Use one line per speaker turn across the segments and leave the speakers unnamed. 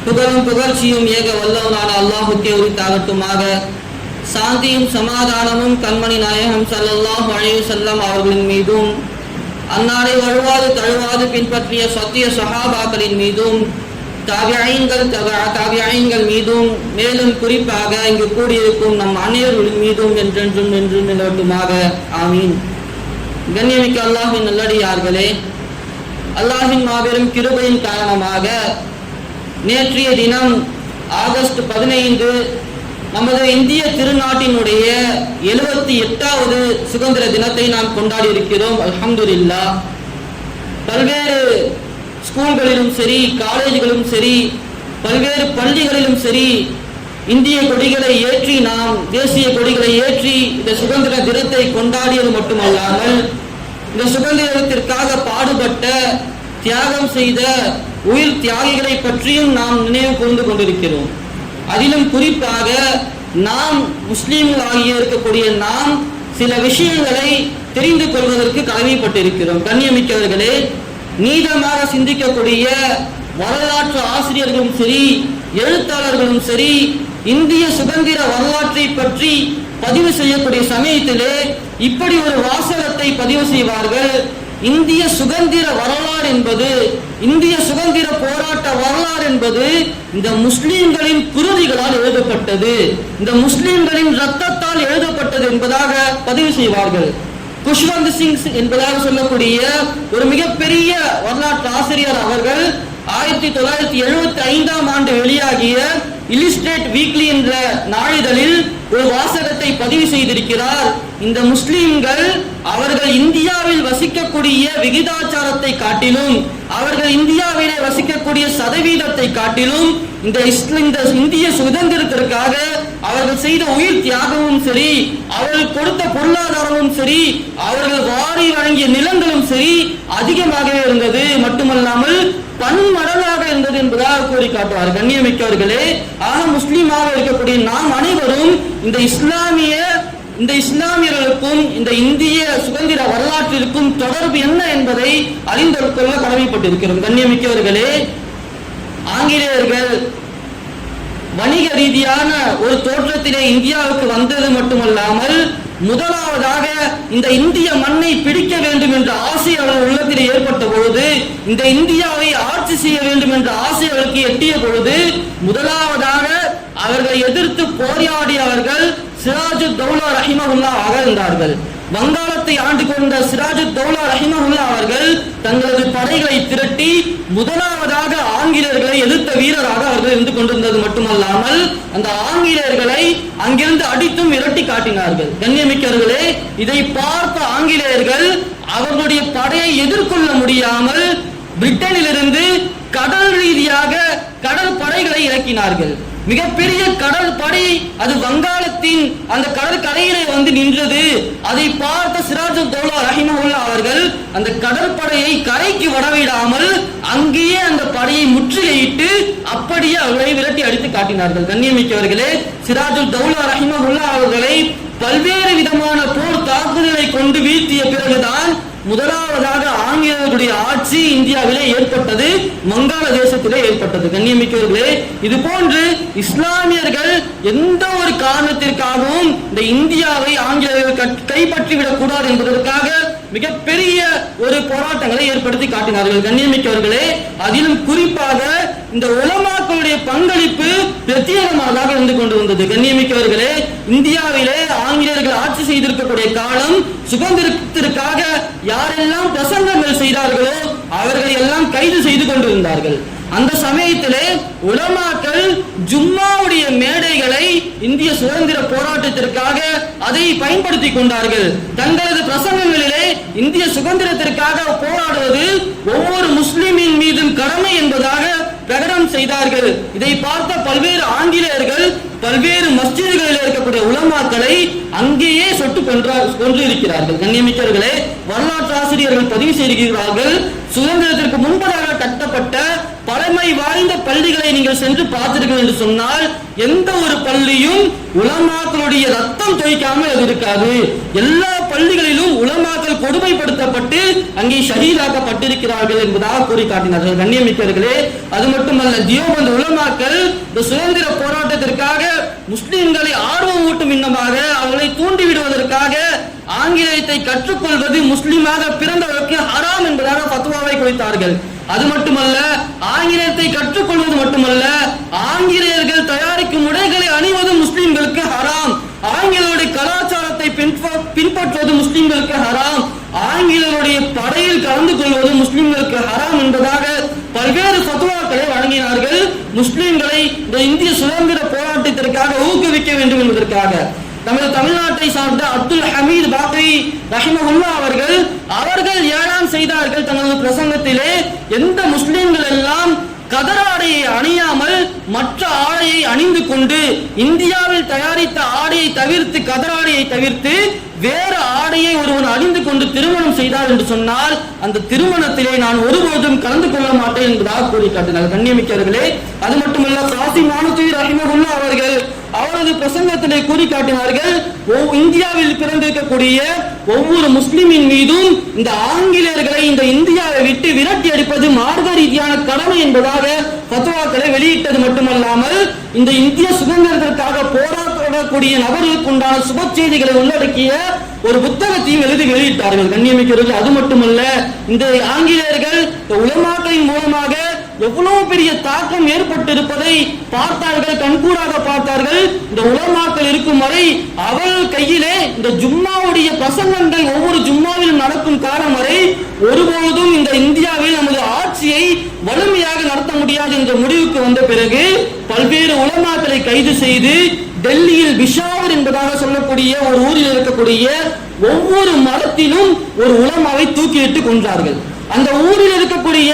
புகழும் புகழ்ச்சியும் ஏக வல்லவனான அல்லாஹுக்கே உரித்தாகட்டுமாக. சாந்தியும் சமாதானமும் கண்மணி நாயகம் ஸல்லல்லாஹு அலைஹி வஸல்லம் அவர்களின் மீதும், அன்னாரை வழுவாது தழுவாது பின்பற்றிய சத்திய சஹாபாக்களின் மீதும், தாபியீன்கள் மீதும், மேலும் குறிப்பாக இங்கு கூடியிருக்கும் நம் அனைவர்களின் மீதும் என்றென்றும் என்றும் நிலவட்டுமாக. ஆமீன். கண்ணியமிக்க அல்லாஹ்வின் நல்லடியார்களே, அல்லாஹ்வின் மாபெரும் கிருபையின் காரணமாக நேற்றைய தினம் ஆகஸ்ட் 15 நமது இந்திய திருநாட்டினுடைய 78வது சுதந்திர தினத்தை நாம் கொண்டாடி இருக்கிறோம். அல்ஹம்துலில்லாஹ். பல்வேறு ஸ்கூல்களிலும் சரி, காலேஜ்களிலும் சரி, பல்வேறு பள்ளிகளிலும் சரி இந்திய கொடிகளை ஏற்றி, நாம் தேசிய கொடிகளை ஏற்றி இந்த சுதந்திர தினத்தை கொண்டாடியது மட்டுமல்லாமல், இந்த சுதந்திரத்திற்காக பாடுபட்ட, தியாகம் செய்த உயிர் தியாகிகளை பற்றியும் நாம் நினைவு கூர்ந்து கொண்டிருக்கிறோம். அதிலும் குறிப்பாக நாம் முஸ்லீம்கள் ஆகிய இருக்கக்கூடிய நாம் சில விஷயங்களை தெரிந்து கொள்வதற்கு கடமைப்பட்டிருக்கிறோம். கண்ணியமிக்கவர்களே, நீதமாக சிந்திக்கக்கூடிய வரலாற்று ஆசிரியர்களும் சரி, எழுத்தாளர்களும் சரி, இந்திய சுதந்திர வரலாற்றை பற்றி பதிவு செய்யக்கூடிய சமயத்திலே இப்படி ஒரு வாசகத்தை பதிவு செய்வார்கள். இந்திய சுதந்திர வரலாறு என்பது, இந்திய சுதந்திர போராட்ட வரலாறு என்பது இந்த முஸ்லிம்களின் குருதிகளால் எழுதப்பட்டது, இந்த முஸ்லிம்களின் ரத்தத்தால் எழுதப்பட்டது என்பதாக பதிவு செய்வார்கள். குஷ்வந்த் சிங் என்பதாக சொல்லக்கூடிய ஒரு மிகப்பெரிய வரலாற்று ஆசிரியர் அவர்கள் 1975ஆம் ஆண்டு வெளியாகிய இல்லிஸ்ட்ரேட் வீக்லி என்ற நாளிதழில் ஒரு வாசகத்தை பதிவு செய்திருக்கிறார். இந்த முஸ்லிம்கள் அவர்கள் இந்தியாவில் வசிக்கக்கூடிய விகிதாச்சாரத்தை காட்டிலும், அவர்கள் இந்தியாவிலே வசிக்கக்கூடிய சதவீதத்தை காட்டிலும் இந்த இந்திய சுதந்திரத்திற்காக அவர்கள் செய்த உயிர் தியாகமும் சரி, அவர்கள் கொடுத்த பொருளாதாரமும் சரி, அவர்கள் வாரி வழங்கிய நிலங்களும் சரி அதிகமாகவே இருந்தது. மட்டுமல்லாமல் பன்மடங்காக இருந்தது என்பதாக கூறி காட்டுவார். கண்ணியமிக்கவர்களே, ஆக முஸ்லீமாக இருக்கக்கூடிய நாம் அனைவரும் இந்த இஸ்லாமியர்களுக்கும் இந்த இந்திய சுதந்திர வரலாற்றிற்கும் தொடர்பு என்ன என்பதை அறிந்து கொள்ள கடமைப்பட்டிருக்கிறோம். கண்ணியமிக்கவர்களே, ஆங்கிலேயர்கள் வணிக ரீதியான ஒரு தோற்றத்திலே இந்தியாவுக்கு வந்தது மட்டுமல்லாமல், முதலாவதாக இந்த இந்திய மண்ணை பிடிக்க வேண்டும் என்ற ஆசை அவர்கள் உள்ளத்திலே ஏற்பட்ட பொழுது, இந்த இந்தியாவை ஆட்சி செய்ய வேண்டும் என்ற ஆசை அவர்களுக்கு எட்டிய பொழுது, முதலாவதாக அவர்களை எதிர்த்து போராடியவர்கள் சிராஜுத் தௌலா ரஹிமஹுல்லாஹ் இருந்தார்கள். வங்காளத்தை ஆண்டு கொண்ட சிராஜுத் தௌலா ரஹிமஹுல்லாஹ் அவர்கள் தங்களது படைகளை திரட்டி முதலாவதாக ஆங்கிலேயர்களை எதிர்த்த வீரராக அவர்கள் இருந்து கொண்டிருந்தது மட்டுமல்லாமல், அந்த ஆங்கிலேயர்களை அங்கிருந்து அடித்தும் விரட்டி காட்டினார்கள். கண்ணியமிக்கவர்களே, இதை பார்த்த ஆங்கிலேயர்கள் அவர்களுடைய படையை எதிர்கொள்ள முடியாமல் பிரிட்டனிலிருந்து கடல் ரீதியாக கடல் படைகளை இறக்கினார்கள். மிகப்பெரிய கடல் படை அது வங்காளத்தின் அந்த கடற்கரையிலே வந்து நின்றது. அதை பார்த்த சிராஜுத் தௌலா ரஹிமஹுல்லாஹ் அவர்கள் அந்த கடற்படையை கரைக்கு வரவிடாமல் அங்கேயே அந்த படையை முற்றுகையிட்டு அப்படியே அவர்களை விரட்டி அடித்து காட்டினார்கள். கண்ணியமிக்கவர்களே, சிராஜுத் தௌலா ரஹிமஹுல்லாஹ் அவர்களை பல்வேறு விதமான போர் தாக்குதலை கொண்டு வீழ்த்திய பிறகுதான் முதலாவதாக ஆங்கிலேயருடைய ஆட்சி இந்தியாவிலே ஏற்பட்டது, வங்காள தேசத்திலே ஏற்பட்டது. கண்ணியமிக்கவர்களே, இது போன்று இஸ்லாமியர்கள் எந்த ஒரு காரணத்திற்காகவும் இந்த இந்தியாவை ஆங்கிலேயர்கள் கைப்பற்றிவிடக் கூடாது என்பதற்காக மிகப்பெரிய ஒரு போராட்டங்களை ஏற்படுத்தி காட்டினார்கள். கண்ணியமிக்கவர்களே, அதிலும் குறிப்பாக இந்த உலமாக்களுடைய பங்களிப்பு பிரத்யேகமாக இருந்து கொண்டு வந்தது. கண்ணியமிக்கவர்களே, இந்தியாவிலே ஆங்கிலேயர்கள் ஆட்சி செய்திருக்கக்கூடிய காலம், சுதந்திரத்திற்காக யாரெல்லாம் பிரசங்கங்கள் செய்தார்களோ அவர்களை எல்லாம் கைது செய்து கொண்டிருந்தார்கள். அந்த சமயத்திலே உலமாக்கள் ஜும்மாவுடைய மேடைகளை இந்திய சுதந்திர போராட்டத்திற்காக அதை பயன்படுத்தி கொண்டார்கள். தங்களது பிரசங்கங்களிலே இந்திய சுதந்திரத்திற்காக போராடுவது ஒவ்வொரு முஸ்லிமின் மீதும் கடமை என்பதாக பிரகடனம் செய்தார்கள். இதை பார்த்த பல்வேறு ஆங்கிலேயர்கள் பல்வேறு மஸ்ஜிதுகளில் இருக்கக்கூடிய உலமாக்களை அங்கேயே சொட்டு கொன்றிருக்கிறார்கள். கண்ணியமிக்கவர்களே, வரலாற்று ஆசிரியர்கள் பதிவு செய்திருக்கிறார்கள், சுதந்திரத்திற்கு முன்பதாக கட்டப்பட்ட பழமை வாய்ந்த பள்ளிகளை நீங்கள் சென்று பார்த்தீர்கள் என்று சொன்னால் எந்த ஒரு பள்ளியும் உலமாக்களுடைய ரத்தம் தோய்க்காமல் அது இருக்காது. எல்லா பள்ளிகளிலும் உலமாக்கள் கொடுமைப்படுத்தப்பட்டு அங்கே ஷஹீதாக்கப்பட்டிருக்கிறார்கள் என்பதாக கூறி காட்டினார்கள். கண்ணியமிக்கவர்களே, அது மட்டுமல்ல, தியோபந்த் உலமாக்கள் இந்த சுதந்திர போராட்டத்திற்காக முஸ்லிம்களை ஆர்வம் ஊட்டும் விண்ணமாக அவர்களை தூண்டிவிடுவதற்காக ஆங்கிலேயத்தை கற்றுக்கொள்வது முஸ்லிமாக பிறந்தவருக்கு ஹராம் என்பதாக ஃபத்வாவை கொடுத்தார்கள். அது மட்டுமல்ல, ஆங்கிலேயத்தை கற்றுக்கொள்வது மட்டுமல்ல, ஆங்கிலேயர்கள் தயாரிக்கும் உடைகளை அணிவது முஸ்லிம்களுக்கு ஹராம், ஆங்கிலேயருடைய கலாச்சாரத்தை பின்பற்றுவது முஸ்லிம்களுக்கு ஹராம், ஆங்கிலேயருடைய படையில் கலந்து கொள்வது முஸ்லிம்களுக்கு ஹராம் என்பதாக பல்வேறு ஃபத்வாக்களை வழங்கினார்கள். முஸ்லிம்களை இந்த இந்திய சுதந்திர போராட்டத்திற்காக ஊக்குவிக்க வேண்டும் என்பதற்காக நமது தமிழ்நாட்டை சார்ந்த அப்துல் ஹமீத் பாக்கவி ரஹிமஹுல்லாஹ் அவர்கள் ஏழாம் செய்தார்கள் தங்களது பிரசங்கத்திலே, எந்த முஸ்லிம்கள் எல்லாம் கதராடையை அணியாமல் மற்ற ஆடையை அணிந்து கொண்டு இந்தியாவில் தயாரித்த ஆடையை தவிர்த்து கதராடையை தவிர்த்து வேறு ஆடையை ஒருவன் அணிந்து கொண்டு திருமணம் செய்தார் என்று சொன்னால் அந்த திருமணத்திலே நான் ஒருபோதும் கலந்து கொள்ள மாட்டேன் என்பதாக கூறி காட்டினார். கண்ணியமிக்கவர்களே, அது மட்டுமல்ல, காசிம் நானூத்தி ரஹிமஹுல்லாஹ் அவரது பிரசங்கத்திலே கூறி காட்டினார்கள், இந்தியாவில் பிறந்திருக்கக்கூடிய ஒவ்வொரு முஸ்லிமின் மீதும் இந்த ஆங்கிலேயர்களை இந்த இந்தியாவை விட்டு விரட்டி அடிப்பது மார்க்க ரீதியான கடமை என்பதாக ஃபத்வாக்களை வெளியிட்டது மட்டுமல்லாமல் இந்த இந்திய சுதந்திரத்திற்காக போராடக்கூடிய நபர்களுக்கு உண்டான சுப செய்திகளை உள்ளடக்கிய ஒரு புத்தகத்தையும் எழுதி வெளியிட்டார்கள். கண்ணியமிக்கவர்கள், அது மட்டுமல்ல, இந்த ஆங்கிலேயர்கள் உலமாக்களின் மூலமாக எவ்வளவு பெரிய தாக்கம் ஏற்பட்டிருப்பதை பார்த்தார்கள், கண்கூடாக பார்த்தார்கள். இந்த உலமாக்கள் இருக்கும் வரை அவர்கள் கையிலே இந்த ஜும்மாவுடைய பிரசங்கங்கள் ஒவ்வொரு ஜும்மாவிலும் நடக்கும் காலம் வரை ஒருபோதும் இந்த இந்தியாவில் நமது ஆட்சியை வலிமையாக நடத்த முடியாது என்ற முடிவுக்கு வந்த பிறகு பல்வேறு உலமாக்களை கைது செய்து டெல்லியில் பிஷாவர் என்பதாக சொல்லக்கூடிய ஒரு ஊரில் இருக்கக்கூடிய ஒவ்வொரு மரத்திலும் ஒரு உலமாவை தூக்கிலிட்டு கொன்றார்கள். அந்த ஊரில் இருக்கக்கூடிய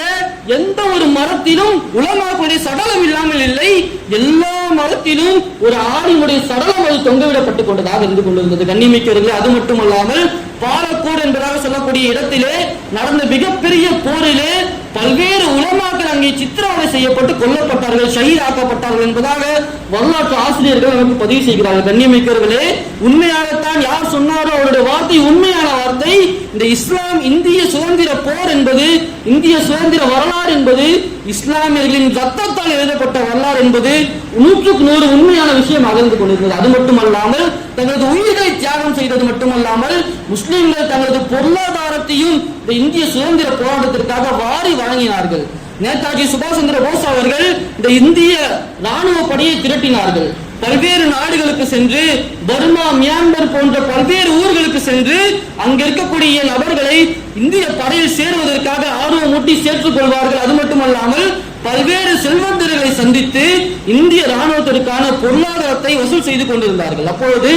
எந்த ஒரு மரத்திலும் உலமாக்களுடைய சடலம் இல்லாமல் இல்லை, எல்லா மரத்திலும் ஒரு ஆணினுடைய சடலம் அது தொங்கவிடப்பட்டுக் கொண்டதாக இருந்து கொண்டிருந்தது. கண்ணியமிக்கவர்களே, அது மட்டுமல்லாமல் பாலக்கோடு என்பதாக சொல்லக்கூடிய இடத்திலே நடந்த மிகப்பெரிய போரிலே பல்வேறு உலமாக்கள் அங்கே சித்திரவதை செய்யப்பட்டு கொல்லப்பட்டார்கள், ஷஹீதாக்கப்பட்டார்கள் என்பதாக வரலாற்று ஆசிரியர்கள் நமக்கு பதிவு செய்கிறார்கள். கண்ணியமிக்கவர்களே, உண்மையாகத்தான் யார் சொன்னாரோ அவருடைய வார்த்தை உண்மையான வார்த்தை. இந்த இஸ்லாம் இந்திய சுதந்திர போர் என்பது, இந்திய சுதந்திர வரலாறு என்பது இஸ்லாமியர்களின் ரத்தத்தால் எழுதப்பட்ட வரலாறு என்பது 100க்கு 100 உண்மையான விஷயமாக இருந்து கொண்டிருந்தது. அது மட்டுமல்லாமல் தங்களது உயிர்களை தியாகம் செய்தது மட்டுமல்லாமல் முஸ்லிம்கள் தங்களது பொருளாதாரத்தையும் இந்த இந்திய சுதந்திர போராட்டத்திற்காக வாரி வழங்கினார்கள். நேதாஜி சுபாஷ் சந்திர போஸ் அவர்கள் இந்த இந்திய ராணுவ படையை திரட்டினார்கள். பல்வேறு நாடுகளுக்கு சென்று பர்மா, மியான்மர் போன்ற பல்வேறு ஊர்களுக்கு சென்று அங்க இருக்கக்கூடிய நபர்களை இந்திய படையில் சேருவதற்காக ஆர்வமூட்டி சேர்த்துக் கொள்வார்கள். அது மட்டுமல்லாமல் பல்வேறு செல்வந்தர்களை சந்தித்து இந்திய ராணுவத்திற்கான பொருளாதாரத்தை வசூல் செய்து கொண்டிருந்தார்கள். அப்பொழுது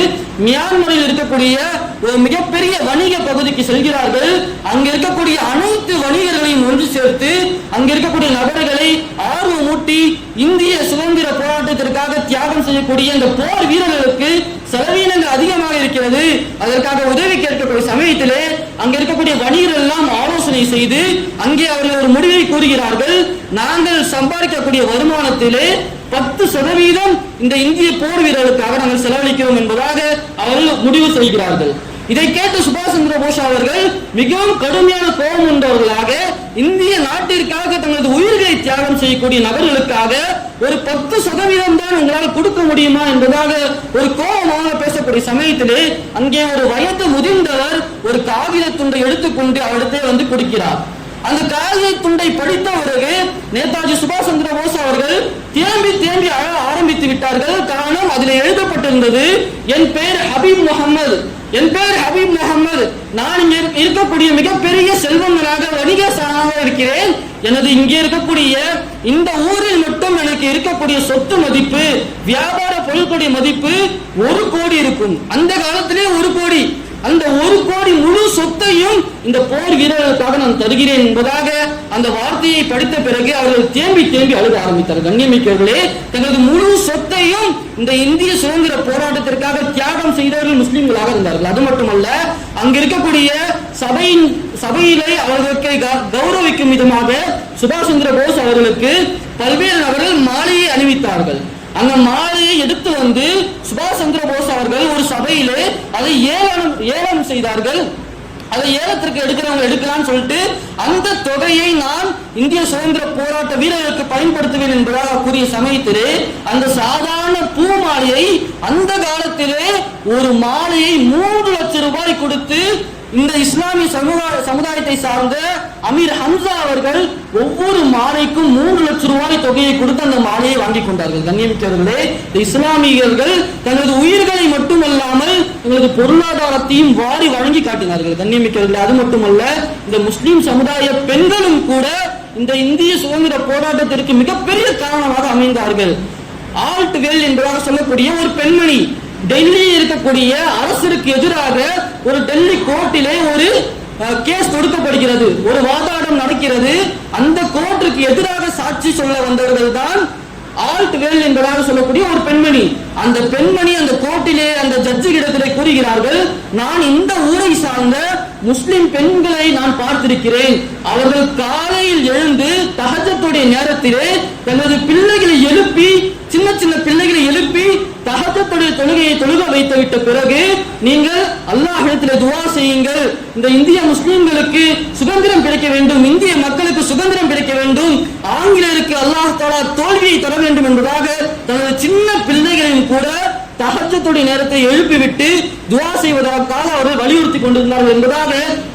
மியான்மரில் இருக்கக்கூடிய ஒரு மிகப்பெரிய வணிக பகுதிக்கு செல்கிறார்கள். அங்க இருக்கக்கூடிய அனைத்து வணிகர்களையும் ஒன்று சேர்த்து அங்க இருக்கக்கூடிய நபர்களை ஆர்வமூட்டி இந்திய சுதந்திர போராட்டத்திற்காக தியாகம் செய்யக்கூடிய இந்த போர் வீரர்களுக்கு செலவீனங்கள் அதிகமாக இருக்கிறது, அதற்காக உதவி கேட்கக்கூடிய சமயத்திலே அங்க இருக்கக்கூடிய வணிகர்கள் எல்லாம் ஆலோசனை செய்து அங்கே அவர்கள் ஒரு முடிவை கூறுகிறார்கள், நாங்கள் சம்பாதிக்கக்கூடிய வருமானத்திலே 10% இந்த இந்திய போர் வீரர்களுக்காக நாங்கள் செலவழிக்கிறோம் என்பதாக அவர்கள் முடிவு செய்கிறார்கள். இதை கேட்டு சுபாஷ் சந்திர போஸ் அவர்கள் மிகவும் கடுமையான கோபம் கொண்டவர்களாக இந்திய நாட்டிற்காக தங்களது உயிர்களை தியாகம் செய்யக்கூடிய நபர்களுக்காக ஒரு 10% தான் உங்களால் கொடுக்க முடியுமா என்பதாக ஒரு கோபமாக பேசக்கூடிய சமயத்திலே அங்கே ஒரு வயது முதிர்ந்தவர் ஒரு காகித துண்டை எடுத்துக்கொண்டு அவரிடத்தை வந்து கொடுக்கிறார். அந்த காகித துண்டை படித்த பிறகு நேதாஜி சுபாஷ் சந்திர போஸ் அவர்கள் தேம்பி அழ ஆரம்பித்து விட்டார்கள். காரணம், அதில் எழுதப்பட்டிருந்தது, என் பெயர் ஹபீப் முகமது, என் பெயர் ஹபீப் முகமது, நான் இங்கே இருக்கக்கூடிய மிகப்பெரிய செல்வந்தனாக வணிகசானாக இருக்கிறேன். எனது இங்கே இருக்கக்கூடிய இந்த ஊரில் மட்டும் எனக்கு இருக்கக்கூடிய சொத்து மதிப்பு, வியாபார பொருட்களுடைய மதிப்பு 1 கோடி இருக்கும். அந்த காலத்திலே 1 கோடி, அந்த 1 கோடி முழு சொத்தையும் இந்த போர் வீரர்களுக்காக நான் தருகிறேன் என்பதாக அந்த வார்த்தையை படித்த பிறகு அவர்கள் தேம்பி அழுக ஆரம்பித்தார்கள். கண்ணியமிக்கவர்களே, தங்களது முழு சொத்தையும் இந்த இந்திய சுதந்திர போராட்டத்திற்காக தியாகம் செய்தவர்கள் முஸ்லிம்களாக இருந்தார்கள். அது மட்டுமல்ல, அங்க இருக்கக்கூடிய சபையிலே அவர்களுக்கு கௌரவிக்கும் விதமாக சுபாஷ் சந்திர போஸ் அவர்களுக்கு பல்வேறு நபர்கள் மாலையை அணிவித்தார்கள். அந்த மாலையை எடுத்து வந்து சுபாஷ் சந்திர போஸ் அவர்கள் ஒரு சபையிலே அதை ஏலம் செய்தார்கள். அதை ஏலத்திற்கு எடுக்கிறவங்க எடுக்கலாம்னு சொல்லிட்டு அந்த தொகையை நான் இந்திய சுதந்திர போராட்ட வீரர்களுக்கு பயன்படுத்துவேன் என்பதாக கூறிய சமயத்திலே அந்த சாதாரண பூ மாலையை அந்த காலத்திலே ஒரு மாலையை 3 லட்சம் ரூபாய் கொடுத்து இந்த இஸ்லாமிய சமுதாயத்தை சார்ந்த அமீர் ஹம்சா அவர்கள் ஒவ்வொரு மாலைக்கும் 3 லட்சம் ரூபாய் தொகையை கொடுத்து அந்த மாலையை வாங்கி கொண்டார்கள். கண்ணியமிக்கவர்களே, இஸ்லாமியர்கள் தங்களது உயிர்களை மட்டுமல்லாமல் எங்களது பொருளாதாரத்தையும் வாரி வழங்கி காட்டினார்கள். கண்ணியமிக்கவர்களே, அது மட்டுமல்ல, இந்த முஸ்லிம் சமுதாய பெண்களும் கூட இந்த இந்திய சுதந்திர போராட்டத்திற்கு மிகப்பெரிய காரணமாக அமைந்தார்கள். ஆல்ட் வெல் என்பதாக சொல்லக்கூடிய ஒரு பெண்மணி டெல்லியில் இருக்கக்கூடிய அரசுக்கு எதிராக ஒரு டெல்லி கோர்ட்டிலே ஒரு கேஸ் தொடுக்கப்படுகிறது, ஒரு வாதாடம் நடக்கிறது. அந்த கோர்ட்டுக்கு எதிராக சாட்சி சொல்ல வந்தவர்கள் தான் ஆல்ட் வெல் என்பதாக சொல்லக்கூடிய ஒரு பெண்மணி. அந்த பெண்மணி அந்த கோர்ட்டிலே அந்த ஜட்ஜி இடத்திலே கூறுகிறார்கள், நான் இந்த ஊரை சார்ந்த முஸ்லிம் பெண்களை நான் பார்த்திருக்கிறேன். அவர்கள் காலையில் எழுந்து தஹஜ்ஜுடைய நேரத்திலே தனது பிள்ளைகளை எழுப்பி, சின்ன சின்ன பிள்ளைகளை எழுப்பி தஹஜ்ஜுடைய தொழுகையை தொழுக வைத்து விட்ட பிறகு நீங்கள் அல்லாஹ்விடத்திலே துஆ செய்யுங்கள், இந்த இந்திய முஸ்லிம்களுக்கு சுதந்திரம் கிடைக்க வேண்டும், இந்திய மக்களுக்கு சுதந்திரம் கிடைக்க வேண்டும், ஆங்கிலேயருக்கு அல்லாஹ் தஆலா தோல்வியை தர வேண்டும் என்பதாக தனது சின்ன பிள்ளைகளையும் கூட தஹஜ்ஜுடைய நேரத்தை எழுப்பிவிட்டு துஆ செய்வதற்காக அவர்கள் வலியுறுத்தி கொண்டிருந்தார்கள் என்பதாக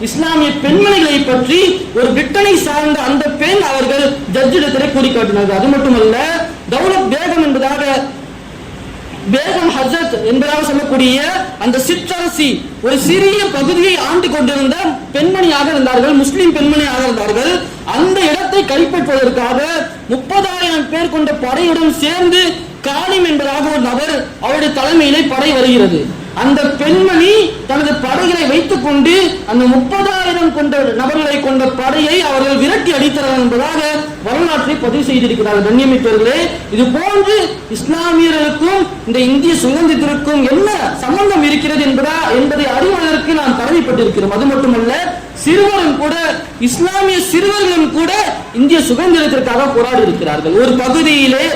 இஸ்லாமிய பெண்மணிகளை பற்றி ஒரு பிரிட்டனை சார்ந்த அந்த பெண் அவர்கள் ஜட்ஜிடத்திலே கூறி காட்டினார்கள். அது மட்டுமல்ல, தௌலத் பேகம் என்பதாக பேகம் ஹஜ்ரத் என்பதாக சொல்லக்கூடிய அந்த சிற்றரசி ஒரு சிறிய பகுதியை ஆண்டு கொண்டிருந்த பெண்மணியாக இருந்தார்கள், முஸ்லிம் பெண்மணியாக இருந்தார்கள். அந்த இடத்தை கைப்பற்றுவதற்காக 30,000 பேர் கொண்ட படையுடன் சேர்ந்து காலிம் என்பதாக ஒரு நபர் அவருடைய தலைமையிலே படை வருகிறது. அந்த பெண்மணி தனது படைகளை வைத்துக் கொண்டு அந்த 30,000 கொண்ட நபர்களை கொண்ட படையை அவர்கள் விரட்டி அடித்தார்கள் என்பதாக வரலாற்றை பதிவு செய்திருக்கிறார்கள். கண்ணியமிக்கவர்களே, இது போன்று இஸ்லாமியர்களுக்கும் இந்த இந்திய சுதந்திரத்திற்கும் என்ன சம்பந்தம் இருக்கிறது என்பதை அறிவதற்கு நாம் கடமைப்பட்டிருக்கிறோம். அது மட்டுமல்ல, சிறுவரும் கூட, இஸ்லாமிய சிறுவர்களும் கூட இந்திய சுதந்திரத்திற்காக போராடி இருக்கிறார்கள். ஒரு பகுதியிலே,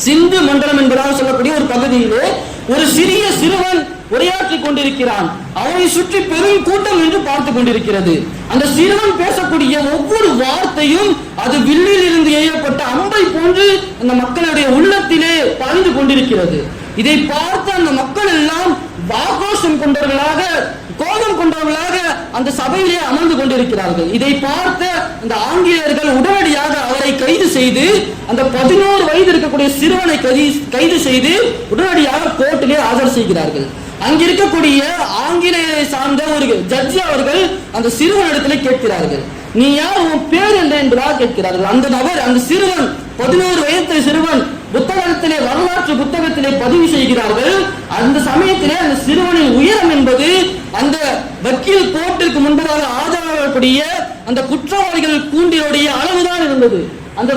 சிந்து மண்டலம் என்பதாக சொல்லக்கூடிய ஒரு பகுதியிலே ஒரு சிறிய சிறுவன் உரையாற்றிக் கொண்டிருக்கிறான். அவனை சுற்றி பெரும் கூட்டம் என்று பார்த்துக் கொண்டிருக்கிறது. அந்த சிறுவன் பேசக்கூடிய ஒவ்வொரு வார்த்தையும் அது வில்லில் இருந்து எய்யப்பட்ட அம்பை போன்று அந்த மக்களுடைய உள்ளத்திலே பாய்ந்து கொண்டிருக்கிறது. இதை பார்த்த அந்த மக்கள் எல்லாம் ஆக்ரோஷம் கொண்டவர்களாக, கோபம் கொண்டவர்களாக அந்த சபையிலே அமர்ந்து கொண்டிருக்கிறார்கள். இதை பார்த்த அந்த ஆங்கிலேயர்கள் உடனடியாக அவரை கைது செய்து, அந்த 11 வயது இருக்கக்கூடிய சிறுவனை கைது செய்து உடனடியாக கோர்ட்டிலே ஆஜர் செய்கிறார்கள். அங்கிருக்கக்கூடிய ஆங்கிலேயரை சார்ந்த ஒரு ஜட்ஜி அவர்கள் அந்த சிறுவனிடத்திலே கேட்கிறார்கள், நீ யார், உன் பேர் என்ன என்பதாக கேட்கிறார்கள். அந்த நபர், அந்த சிறுவன், 11 வயது சிறுவன் புத்தகத்திலே, வரலாற்று புத்தகத்திலே பதிவு செய்கிறார்கள். அந்த சமயத்திலே அந்த சிறுவனின் உயரம் என்பது அந்த வக்கீல் கோர்ட்டிற்கு முன்பதாக ஆஜராகக்கூடிய அந்த குற்றவாளிகள் கூண்டினுடைய அளவுதான் இருந்தது. அந்த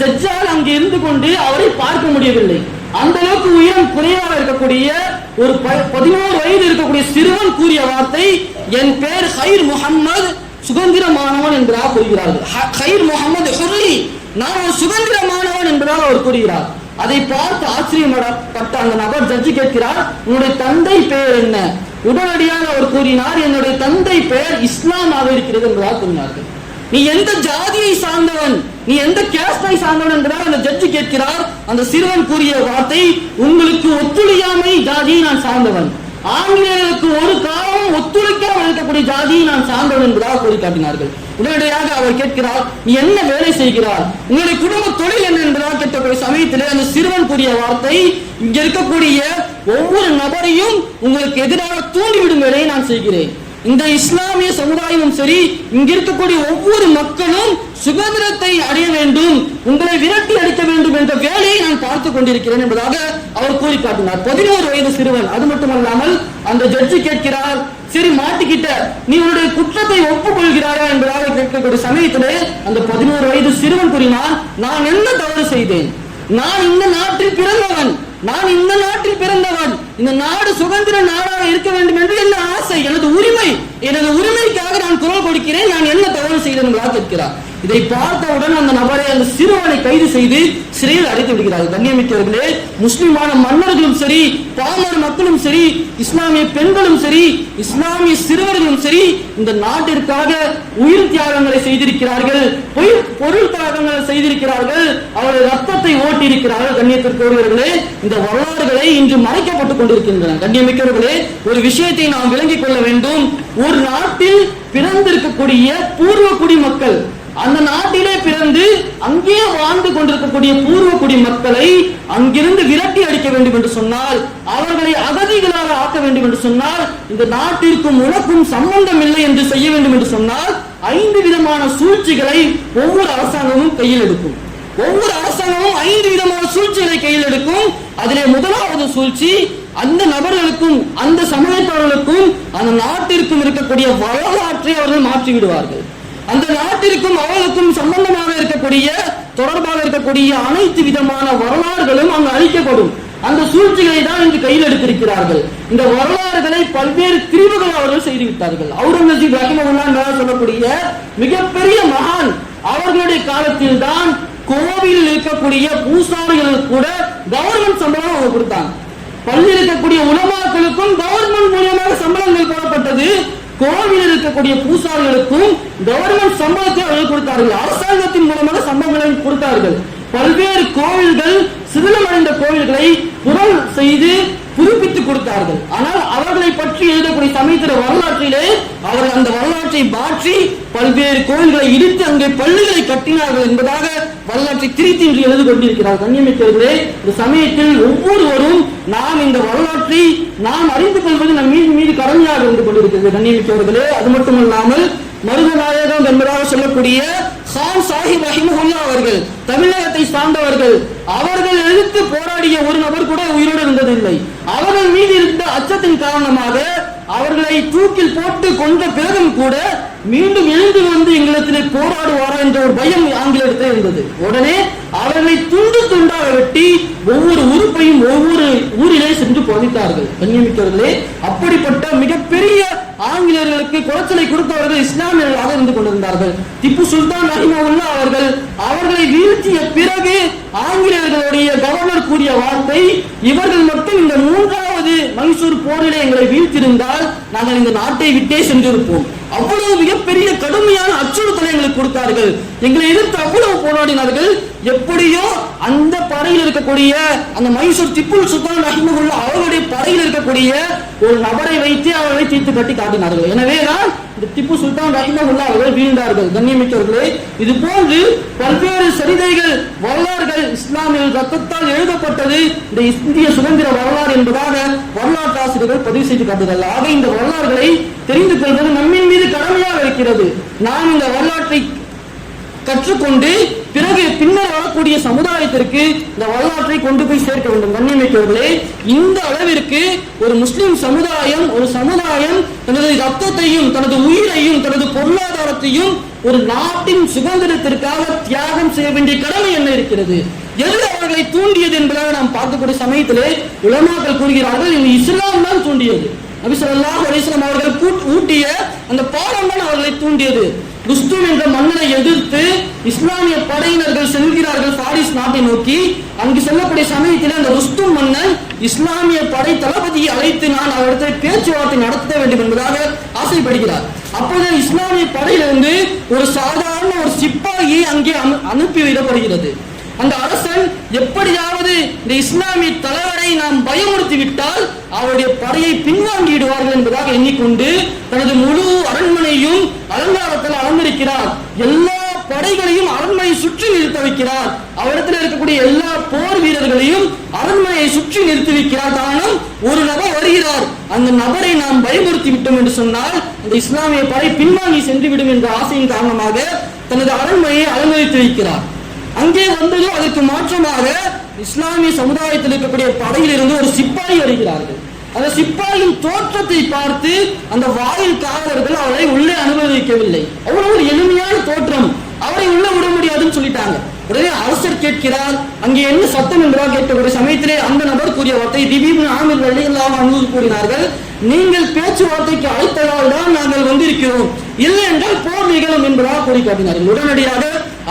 ஜட்ஜால் அங்கு இருந்து கொண்டு அவரை பார்க்க முடியவில்லை. அந்த அளவுக்கு உயரம் குறைவாக இருக்கக்கூடிய ஒரு 11 வயது இருக்கக்கூடிய சிறுவன் கூறிய வார்த்தை, என் பேர் ஹைர் முஹம்மது, சுதந்திரமானவன் என்பதாக கூறுகிறார்கள். ஹைர் முஹம்மது ஹுர்ரி, நான் ஒரு சுதந்திரமானவன் என்பதாக அவர் கூறுகிறார். அதை பார்த்து ஆச்சரியப்பட்ட அந்த நபர் ஜட்ஜி கேட்கிறார், உன்னுடைய தந்தை பெயர் என்ன? உடனடியாக அவர் கூறினார், என்னுடைய தந்தை பெயர் இஸ்லாமாக இருக்கிறது என்பதாக கூறினார்கள். நீ எந்த ஜாதியை சார்ந்தவன், நீ எந்த கேஸ்டை சார்ந்தவன் என்பதாக அந்த ஜட்ஜி கேட்கிறார். அந்த சிறுவன் கூறிய வார்த்தை, உங்களுக்கு ஒத்துழையாமை ஜாதியை நான் சார்ந்தவன், ஆங்கிலேயருக்கு ஒரு காலம் ஒத்துழைக்காமல் இருக்கக்கூடிய ஜாதியை நான் சார்ந்தவன் என்பதாக கூறி காட்டினார்கள். உடனடியாக அவர் கேட்கிறார், நீ என்ன வேலை செய்கிறார், உங்களுடைய குடும்ப தொழில் என்ன என்பதாக கேட்கக்கூடிய சமயத்திலே அந்த சிறுவன் கூறிய வார்த்தை, இங்க இருக்கக்கூடிய ஒவ்வொரு நபரையும் உங்களுக்கு எதிராக தூண்டிவிடும் வேலையை நான் செய்கிறேன். இந்த இஸ்லாமிய சமுதாயமும் சரி, இங்க இருக்கக்கூடிய ஒவ்வொரு மக்களும் சுதந்திரத்தை அடைய வேண்டும், உங்களை விரட்டி அடிக்க வேண்டும் என்ற வேலையை நான் பார்த்துக் கொண்டிருக்கிறேன் என்பதாக அவர் கூறி காட்டினார். 11 வயது சிறுவன். அது மட்டுமல்லாமல் அந்த ஜட்ஜி கேட்கிறார், சரி மாட்டிக்கிட்ட, நீ உன்னுடைய குற்றத்தை ஒப்புக்கொள்கிறாயா என்பதாக கேட்கக்கூடிய சமயத்திலே அந்த 11 வயது சிறுவன் கூறினார், நான் என்ன தவறு செய்தேன்? நான் இந்த நாட்டில் பிறந்தவன், நான் இந்த நாட்டில் பிறந்தவன், இந்த நாடு சுதந்திர நாடாக இருக்க வேண்டும் என்று என்ன ஆசை, எனது உரிமை, எனது உரிமைக்காக நான் குரல் கொடுக்கிறேன், நான் என்ன தவறு செய்தேன் என்பதாக கேட்கிறார். இதை பார்த்தவுடன் அந்த நபரை, அந்த சிறுவனை கைது செய்து சிறையில் அடைத்து விடுகிறார்கள். கண்ணியமிக்கவர்களே, முஸ்லிமான மன்னர்களும் சரி, பாமர மக்களும் சரி, இஸ்லாமிய பெண்களும் சரி, இஸ்லாமிய சிறுவர்களும் சரி, இந்த நாட்டிற்காக உயிர் தியாகங்களை செய்திருக்கிறார்கள், பொருள் தியாகங்களை செய்திருக்கிறார்கள், அவர்கள் ரத்தத்தை ஓட்டியிருக்கிறார்கள். கண்ணியத்திற்குரியவர்களே, இந்த வரலாறுகளை இன்று மறைக்கப்பட்டுக் கொண்டிருக்கின்றன. கண்ணியமிக்கவர்களே, ஒரு விஷயத்தை நாம் விளங்கிக் கொள்ள வேண்டும். ஒரு நாட்டில் பிறந்திருக்கக்கூடிய பூர்வ குடி மக்கள், அந்த நாட்டிலே பிறந்து அங்கே வாழ்ந்து கொண்டிருக்கக்கூடிய பூர்வ குடி மக்களை அங்கிருந்து விரட்டி அடிக்க வேண்டும் என்று சொன்னால், அவர்களை அகதிகளாக ஆக்க வேண்டும் என்று சொன்னால், இந்த நாட்டிற்கும் உனக்கும் சம்பந்தம் இல்லை என்று செய்ய வேண்டும் என்று சொன்னால் 5 விதமான சூழ்ச்சிகளை ஒவ்வொரு அரசாங்கமும் கையில் எடுக்கும். ஒவ்வொரு அரசாங்கமும் 5 விதமான சூழ்ச்சிகளை கையில் எடுக்கும். அதிலே முதலாவது சூழ்ச்சி, அந்த நபர்களுக்கும் அந்த சமயத்தவர்களுக்கும் அந்த நாட்டிற்கும் இருக்கக்கூடிய வரலாற்றை அவர்கள் மாற்றி விடுவார்கள். அந்த நாட்டிற்கும் அவர்களுக்கும் சம்பந்தமாக இருக்கக்கூடிய, தொடர்பாக இருக்கக்கூடிய அனைத்து விதமான வரலாறுகளும் அங்கு அளிக்கப்படும். அந்த சூழ்ச்சிகளை தான் இன்று கையில் எடுத்திருக்கிறார்கள். இந்த வரலாறுகளை பல்வேறு பிரிவுகள் அவர்கள் செய்துவிட்டார்கள். அவுரங்கசீப் ரஹிமஹுல்லாஹ் சொல்லக்கூடிய மிகப்பெரிய மகான், அவர்களுடைய காலத்தில் தான் கோவிலில் இருக்கக்கூடிய பூசாரிகளுக்கு கூட கவர்மெண்ட் சம்பளம் அவங்க கொடுத்தாங்க. பள்ளியில் இருக்கக்கூடிய உலமாக்களுக்கும் கவர்மெண்ட் மூலியமாக சம்பளங்கள் போடப்பட்டது. கோவிலில் இருக்கக்கூடிய பூசாரிகளுக்கும் கவர்மெண்ட் சம்பளத்தை அவர்கள் கொடுத்தார்கள். அரசாங்கத்தின் மூலமாக சம்பளங்களை கொடுத்தார்கள். பல்வேறு கோவில்கள், சிதிலமடைந்த கோவில்களை புறம் செய்து புதுப்பித்துக் கொடுத்தார்கள். ஆனால் அவர்களை பற்றி எழுதக்கூடிய சமயத்திர வரலாற்றிலே அவர்கள் அந்த வரலாற்றை மாற்றி பல்வேறு கோவில்களை இடித்து அங்கே பள்ளிகளை கட்டினார்கள் என்பதாக வரலாற்றை திரித்து இன்று எழுதி கொண்டிருக்கிறார். கண்ணியமிக்கவர்களே, இந்த சமயத்தில் ஒவ்வொருவரும் நாம் இந்த வரலாற்றை நாம் அறிந்து கொள்வது நம் மீது கடமையாக இருந்து கொண்டிருக்கிறது. கண்ணியமிக்கவர்களே, அது மட்டுமல்லாமல் மருதநாயகம் என்பதாக சொல்லக்கூடிய கான் சாஹிப் ரஹிமஹுல்லாஹ் அவர்கள் தமிழகத்தை சார்ந்தவர்கள். அவர்கள் எதிர்த்து போராடிய ஒரு நபர் கூட உயிரோடு இருந்ததில்லை. அவர்கள் மீது இருந்த அச்சத்தின் காரணமாக அவர்களை தூக்கில் போட்டு கொன்ற பிறகும் கூட மீண்டும் எழுந்து வந்து எங்களிடத்திலே போராடுவாரா என்ற ஒரு பயம் ஆங்கிலத்தில் இருந்தது. உடனே அவர்களை துண்டு துண்டாக வெட்டி ஒவ்வொரு உறுப்பையும் ஒவ்வொரு ஊரிலே சென்று புதைத்தார்கள். கண்ணியமிக்கவர்களே, அப்படிப்பட்ட மிகப்பெரிய ஆங்கிலேயர்களுக்கு குறைச்சலை கொடுத்தவர்கள் இஸ்லாமியர்களாக இருந்து கொண்டிருந்தார்கள். திப்பு சுல்தான் ரஹிமஹுல்லாஹ் அவர்கள் அவர்களை வீழ்த்திய பிறகு ஆங்கிலேயர்களுடைய கவர்னர் கூறிய வார்த்தை, இவர்கள் மட்டும் இந்த 3வது மைசூர் போரிலே எங்களை வீழ்த்திருந்தால் நாங்கள் இந்த நாட்டை விட்டே சென்றிருப்போம். அவ்வளவு மிகப்பெரிய கடுமையான அச்சுறுத்தலை எங்களுக்கு கொடுத்தார்கள். எங்களை எதிர்த்து அவ்வளவு போராடினார்கள். எப்படியோ அந்த படையில் இருக்கக்கூடிய அந்த மைசூர் திப்பு சுல்தான் ரஹிமஹுல்லாஹ் அவர்களுடைய படையில் இருக்கக்கூடிய ஒரு நபரை வைத்து அவர்களை தீர்த்து கட்டி காட்டினார்கள். எனவேதான் இந்த திப்பு சுல்தான் ரஹிமஹுல்லாஹ் அவர்கள் வீழ்ந்தார்கள். கண்ணியமிக்கவர்களே, இது போன்று பல்வேறு சரிதைகள், வரலாறுகள் இஸ்லாமிய ரத்தத்தால் எழுதப்பட்டது இந்த இந்திய சுதந்திர வரலாறு என்பதாக வரலாற்று ஆசிரியர்கள் பதிவு செய்து காட்டுகிறார்கள். ஆக இந்த வரலாறுகளை தெரிந்து கொள்வது நம்மின் மீது கடமையாக இருக்கிறது. நாம் இந்த வரலாற்றை கற்றுக்கொண்டு பிறகு பின்னர் வரக்கூடிய சமுதாயத்திற்கு இந்த வரலாற்றை கொண்டு போய் சேர்க்க வேண்டும். கண்ணியமிக்கவர்களே, இந்த அளவிற்கு ஒரு முஸ்லிம் சமுதாயம், ஒரு சமுதாயம் தனது ரத்தத்தையும் தனது உயிரையும் தனது பொருளாதாரத்தையும் ஒரு நாட்டின் சுதந்திரத்திற்காக தியாகம் செய்ய வேண்டிய கடமை என்ன இருக்கிறது, எது அவர்களை தூண்டியது என்பதாக நாம் பார்க்கக்கூடிய சமயத்திலே உலமாக்கள் கூறுகிறார்கள், இந்த இஸ்லாம் தான் தூண்டியது. நபி ஸல்லல்லாஹு அலைஹி வஸல்லம் அவர்கள் ஊட்டிய அந்த பாடம் தான் அவர்களை தூண்டியது. ருஸ்தும் என்ற மன்னனை எதிர்த்து இஸ்லாமிய படையினர்கள் செல்கிறார்கள் பாரிஸ் நாட்டை நோக்கி. அங்கு செல்லக்கூடிய சமயத்தில் அந்த ருஸ்தும் மன்னன் இஸ்லாமிய படை தளபதியை அழைத்து நான் அவரிடத்தில் பேச்சுவார்த்தை நடத்த வேண்டும் என்பதாக ஆசைப்படுகிறார். அப்போது இஸ்லாமிய படையிலிருந்து ஒரு சாதாரண ஒரு சிப்பாயை அங்கே அனுப்பி விடப்படுகிறது. அந்த அரசன் எப்படியாவது இந்த இஸ்லாமிய தலைவரை நாம் பயமுறுத்தி விட்டால் அவருடைய படையை பின்வாங்கிடுவார்கள் என்பதாக எண்ணிக்கொண்டு தனது முழு அரண்மனையும் அலங்காரத்தில் அலங்கரிக்கிறார். எல்லா படைகளையும் அரண்மனையை சுற்றி நிறுத்த வைக்கிறார். அவரிடத்தில் இருக்கக்கூடிய எல்லா போர் வீரர்களையும் அரண்மனையை சுற்றி நிறுத்தி வைக்கிறார். காரணம், ஒரு நபர் வருகிறார், அந்த நபரை நாம் பயமுறுத்தி விட்டோம் என்று சொன்னால் அந்த இஸ்லாமிய படை பின்வாங்கி சென்று விடும் என்ற ஆசையின் காரணமாக தனது அரண்மனையை அலங்கரித்து வைக்கிறார். அங்கே வந்ததும் அதற்கு மாற்றமாக இஸ்லாமிய சமுதாயத்தில் இருக்கக்கூடிய படையிலிருந்து ஒரு சிப்பாய் வருகிறார்கள். அந்த சிப்பாயின் தோற்றத்தை பார்த்து அந்த வாயில் காவலர்கள் அவரை உள்ளே அனுமதிக்கவில்லை. அவ்வளவு ஒரு எளிமையான தோற்றம், அவரை உள்ள விட முடியாதுன்னு சொல்லிட்டாங்க. உடனே அரசர் கேட்கிறார், அங்கே என்ன சத்தம் என்பதாக கேட்கக்கூடிய சமயத்திலே அந்த நபர் கூறிய வார்த்தை, திடீர்னு ஆமிர் ரலியல்லாஹு அன்ஹு கூறினார்கள், நீங்கள் பேச்சுவார்த்தைக்கு அழைத்ததால் தான் நாங்கள் வந்திருக்கிறோம், இல்லை என்றால் போர் நிகழும் என்பதாக கூறி காட்டினார்கள். உடனடியாக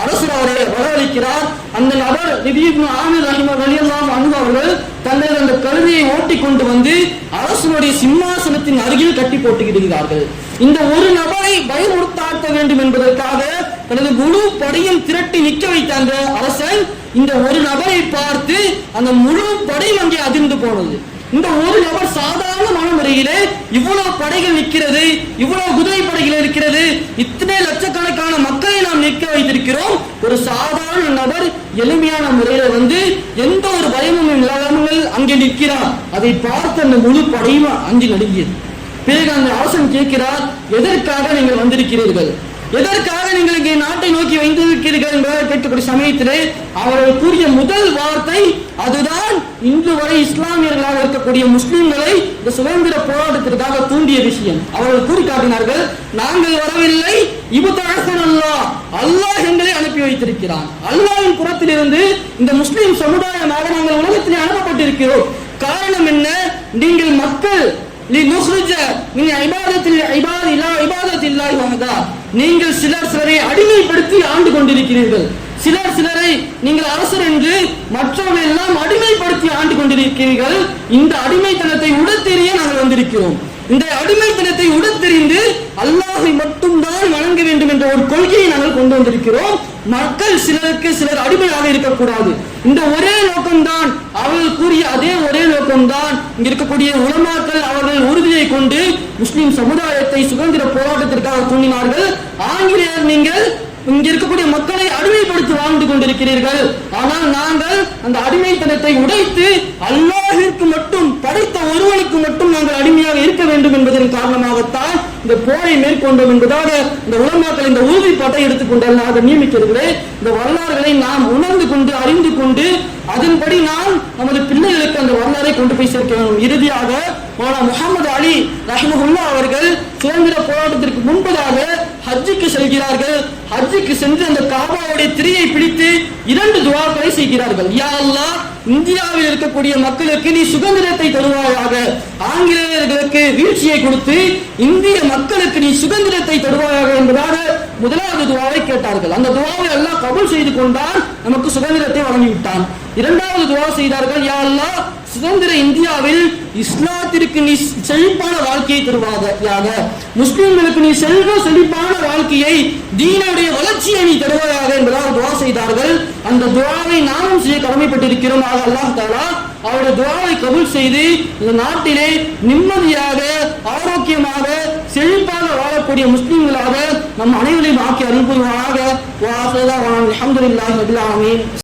அரசர் அவரை வரவழைக்கிறார். அந்த நபர் திடீர்னு ஆமிர் ரலியல்லாஹு அன்ஹு அவர்கள் தன்னை அந்த கழுதையை ஓட்டி கொண்டு வந்து அரசனுடைய சிம்மாசனத்தின் அருகில் கட்டி போட்டுகிறார்கள். இந்த ஒரு நபரை பயமுறுத்தாட்ட வேண்டும் என்பதற்காக தனது முழு படையும் திரட்டி நிற்க வைத்த அந்த அரசன் இந்த ஒரு நபரை பார்த்து அந்த முழு படையும் அங்கே அதிர்ந்து போனது. இந்த ஒரு நபர் சாதாரண முறையிலே இவ்வளவு படைகள் நிற்கிறது, இவ்வளவு குதிரை படைகள் இருக்கிறது, இத்தனை லட்சக்கணக்கான மக்களை நாம் நிற்க வைத்திருக்கிறோம், ஒரு சாதாரண நபர் எளிமையான முறையில வந்து எந்த ஒரு பயமும் இல்லாமல் அங்கே நிற்கிறார். அதை பார்த்து அந்த முழு படையும் அஞ்சு நடுங்கியது. பிறகு அந்த அரசன் கேட்கிறார், எதற்காக நீங்கள் வந்திருக்கிறீர்கள், எதற்காக நீங்கள் இங்கே நாட்டை நோக்கி வைத்திருக்கிறீர்கள் என்பதை கேட்கக்கூடிய சமயத்திலே அவர்கள் கூறிய முதல் வார்த்தை அதுதான் இன்று வரை இஸ்லாமியர்களாக இருக்கக்கூடிய முஸ்லிம்களை இந்த சுதந்திர போராட்டத்திற்காக தூண்டிய விஷயம். அவர்கள் கூறி காட்டினார்கள், நாங்கள் வரவில்லை, அல்லாஹ் எங்களை அனுப்பி வைத்திருக்கிறான், அல்லாஹ்வின் புறத்திலிருந்து இந்த முஸ்லிம் சமுதாயமாக நாங்கள் உலகத்திலே அனுப்பப்பட்டிருக்கிறோம். காரணம் என்ன, நீங்கள் மக்கள் நீங்கள் சிலரை அடிமைப்படுத்தி ஆண்டு கொண்டிருக்கிறீர்கள், சிலரை நீங்கள் அரசர் என்று மற்றவர்கள் எல்லாம் அடிமைப்படுத்தி ஆண்டு கொண்டிருக்கிறீர்கள். இந்த அடிமைத்தனத்தை உடத்தெறிய நாங்கள் வந்திருக்கிறோம். இந்த அடிமைத்தனத்தை உடத்தெறிந்து அல்லாஹை மட்டும்தான் வணங்க வேண்டும் என்ற ஒரு கொள்கையை நாங்கள் கொண்டு வந்திருக்கிறோம். மக்கள் சிலர் அடிமையாக இருக்கக்கூடாது. இந்த ஒரே நோக்கம்தான், அவர்கள் கூறிய அதே ஒரே நோக்கம்தான் இங்க இருக்கக்கூடிய உலமாக்கள் அவர்கள் உறுதியை கொண்டு முஸ்லிம் சமுதாயத்தை சுதந்திர போராட்டத்திற்காக தூண்டினார்கள். ஆங்கிலேயர் நீங்கள் இங்க இருக்கக்கூடிய மக்களை அடிமைப்படுத்தி வாழ்ந்து கொண்டிருக்கிறீர்கள், ஆனால் நாங்கள் அந்த அடிமைத்தனத்தை உடைத்து அல்லாஹிற்கு மட்டும், படைத்த ஒருவனுக்கு மட்டும் நாங்கள் அடிமையாக இருக்க வேண்டும் என்பதன் காரணமாகத்தான் இந்த போரை மேற்கொண்டோம் என்பதாக இந்த உலமாக்கள் இந்த உறுதிப்பாட்டை எடுத்துக்கொண்டால் நியமிக்கிறீர்களே. இந்த வரலாறுகளை நாம் உணர்ந்து கொண்டு அறிந்து கொண்டு அதன்படி நாம் நமது பிள்ளைகளுக்கு அந்த வரலாறை கொண்டு போய் சேர்க்க வேண்டும். இறுதியாக மௌலானா முஹம்மது அலி ரஹ்மத்துல்லாஹி அவர்கள் சுதந்திர போராட்டத்திற்கு முன்பதாக ஹஜ்ஜுக்கு செல்கிறார்கள். ஹஜ்ஜுக்கு சென்று அந்த காபாவுடைய திரையை பிடித்து 2 துஆக்களை செய்கிறார்கள். யா அல்லாஹ், இந்தியாவில் இருக்கக்கூடிய மக்களுக்கு நீ சுதந்திரத்தை தருவாயாக, ஆங்கிலேயர்களுக்கு வீழ்ச்சியை கொடுத்து இந்திய மக்களுக்கு நீ சுதந்திரத்தை தருவாயாக என்பதாக முதலாவது துஆவை கேட்டார்கள். அந்த துஆவை அல்லாஹ் கபூல் செய்து கொண்டால் நமக்கு சுதந்திரத்தை வழங்கிவிட்டான். இரண்டாவது துஆ செய்தார்கள், யா அல்லாஹ், சுதந்திர இந்தியாவில் இஸ்லாத்திற்கு நீ செழிப்பான வாழ்க்கையை தருவாயாக, முஸ்லிம்களுக்கு நீ செழிப்பான வாழ்க்கையை, தீனுடைய வளர்ச்சியை நீ தருவாயாக என்பதாக துஆ செய்தார்கள். அந்த துஆவை நாமும் செய்ய கடமைப்பட்டிருக்கிறோம். அல்லாஹ் தஆலா அவருடைய துஆவை கபூல் செய்து இந்த நாட்டிலே நிம்மதியாக, ஆரோக்கியமாக, செழிப்பாக வாழக்கூடிய முஸ்லிம்களாக நம் அனைவரையும் ஆக்கி அனுப்புவாராக. வா அல்ஹம்துலில்லாஹி ரப்பில் ஆலமீன்.